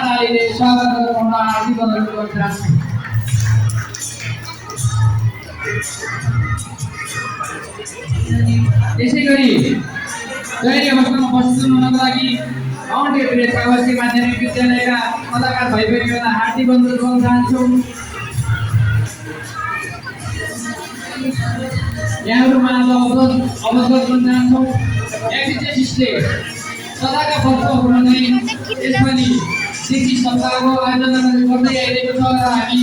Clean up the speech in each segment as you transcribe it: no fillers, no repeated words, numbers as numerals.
तालीले स्वागत गर्न हार्दिक अनुरोध गर्दछु। त्यसैगरी दैनिक अवस्थामा उपस्थित हुनको लागि माउन्ट एभरेस्ट आवासीय माध्यमिक विद्यालयका कलाकार भाइ बहिनीहरूलाई हार्दिक अनुरोध गर्न चाहन्छु। यहाँहरूमा अवगत गर्न चाहन्छौँ एसएसएसले सदाका वर्षहरूमा नै यसपालि कृषि सप्ताहको आयोजना गर्दै आइरहेको छ र हामी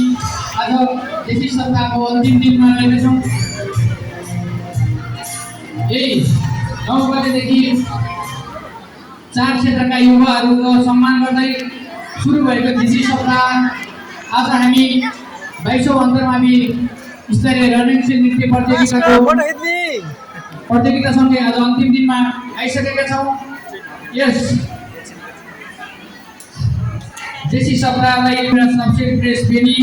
आज कृषि सप्ताहको अन्तिम दिनमा रहेका छौँ। यही 9 बजेदेखि 4 क्षेत्रका युवाहरूको सम्मान गर्दै सुरु भएको कृषि सप्ताह आज हामी 22औं अन्तर्मावि स्तरीय रणनीतिक नृत्य प्रतियोगितासँगै आज अन्तिम दिनमा आइसकेका छौँ। यस कृषि सप्ताहलाई एउटा subsidy press Beni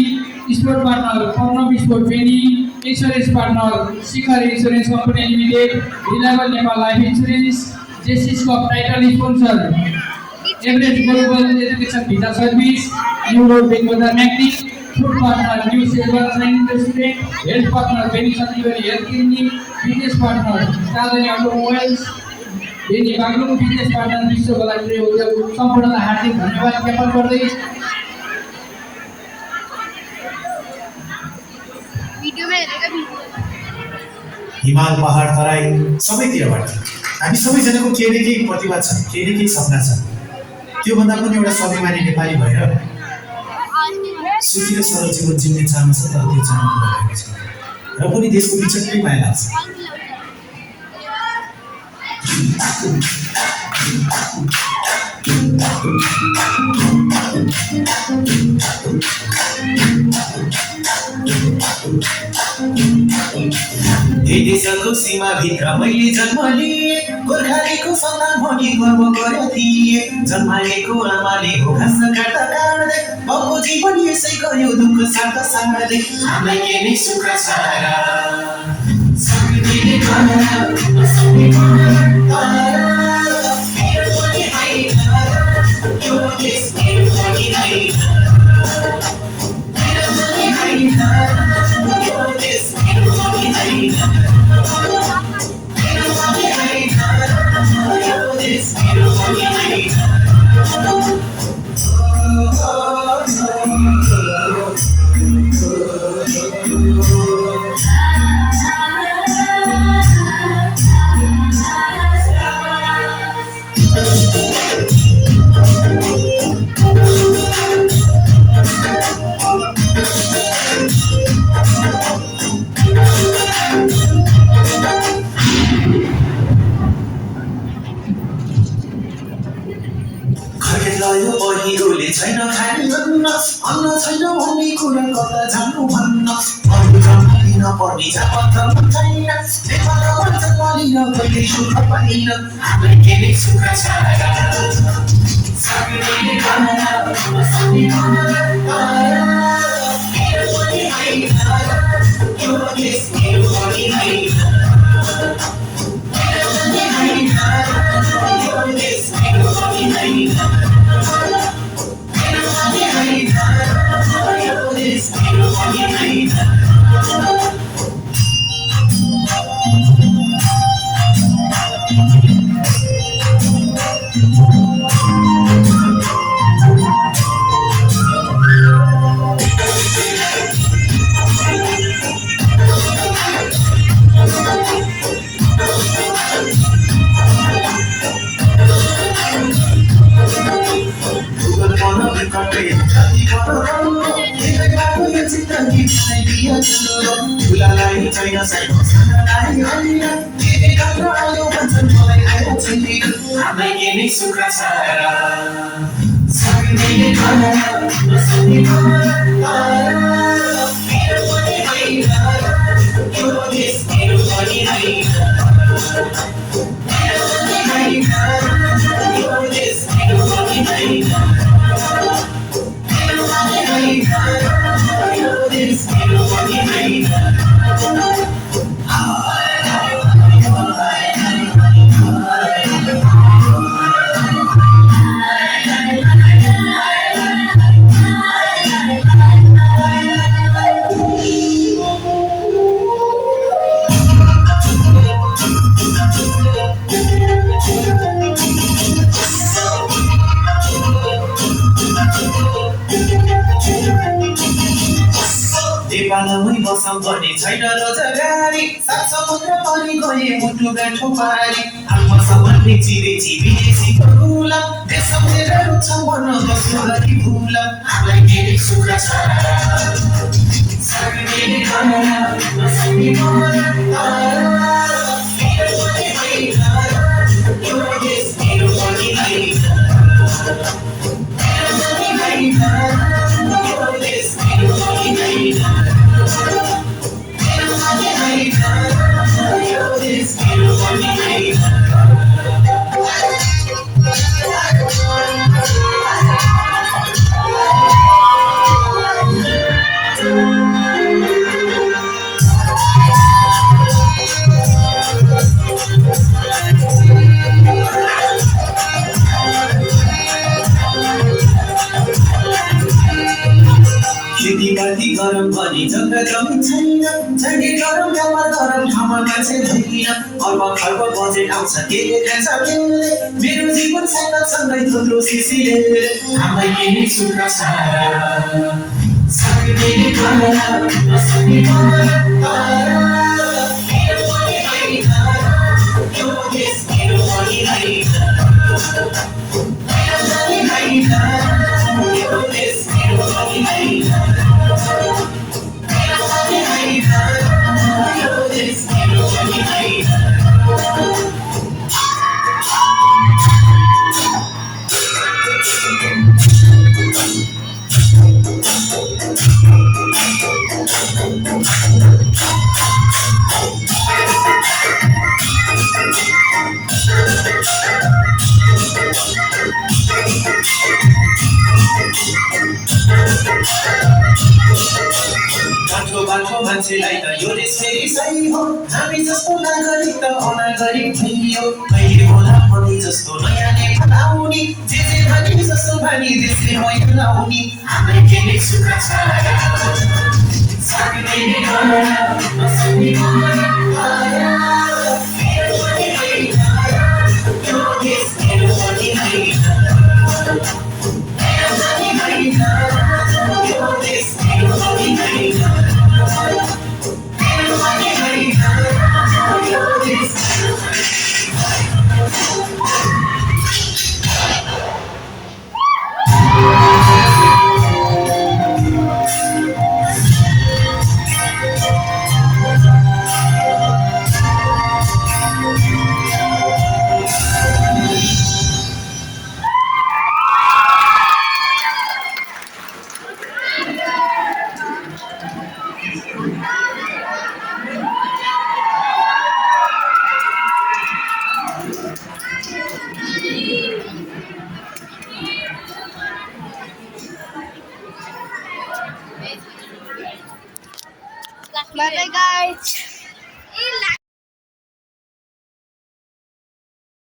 sport partner Pranav sport Beni insurance partner Shikhar insurance company limited reliable Nepal life insurance Jaycees cup title sponsor Everest global education visa service new road बेङ बजार magnic food partner new silver science restaurant health partner Beni Sanjeevani health clinic business partner Sadhani automobiles Beni Baglung business partner Vishwa Kalakriti उद्योग सम्पूर्णलाई हार्दिक धन्यवाद ज्ञापन गर्दै हिमाल पहाड तराई सबैतिरबाट हामी सबैजनाको केही न केही प्रतिभा छ, केही न केही सपना छ। त्योभन्दा पनि एउटा स्वाभिमानी नेपाली भएर सुखी र सरल जीवन जिउने चाहना छ, तर त्यो चाहना पुरा भएको छ र पनि देशको बिचकै माया लाग्छ। देशको सीमाभित्र मैले जन्म लिएँ, गोर्खालीको सन्तान भनी गर्व गर्यो थिए। जन्माएको आमाले हो घाँस काट्दा काट्दै बाबुको जीवन यसै गयो दुःख साट्दा साट्दै। हामीलाई के नै सुख छ र सक्दिने छैन खाने अन्न छैन भन्ने कुरा कता जानु भन्न अरू जन्मिन पर्ने जापत्र छैन नेपालमा जन्मिन कहिले सुख पाइन हामीलाई के नै सुख छ सक्दिने नेपालमै बसम भने छैन रोजगारी सात समुद्र पनि गए मुटु गाँठो पारी आत्मसम्मानले चिरेची विदेशीको गुलाम देश सम्झेर रुच्छौ भन्न बस्नु गरी भुलाम हामीलाई केही सुख छ सक्ने गर्न नसक्ने गर्न मेरो पनि होइन यो देश मेरो पनि होइन खेतीपाती गरम भने जग्गा जमिन छैन झन्डै गरम व्यापार गरम ठाउँमा मान्छे छैन अर्ब खर्ब बजेट आउँछ केले खान्छ केले मेरो जीवन साइकल सँगै थुप्रो सिसीले हामीलाई केही सुख छ सक्ने गर्न नसक्ने गर्न मेरो पनि होइन यो देश मेरो पनि होइन मेरो पनि होइन यो देश मेरो पनि होइन बाटो मान्छेलाई त यो देश फेरि सही हो हामी जस्तो नागरिक त अनागरिक भइयो कहिले होला पनि जस्तो नयाँ नेपाल आउने जे भने जस्तो भने देशले मैलाउने हामीलाई केही सुख छ सक्ने गर्न नसक्ने गर्न मेरो पनि होइन यो देश मेरो पनि होइन मेरो पनि होइन यो देश मेरो पनि होइन Bye bye guys.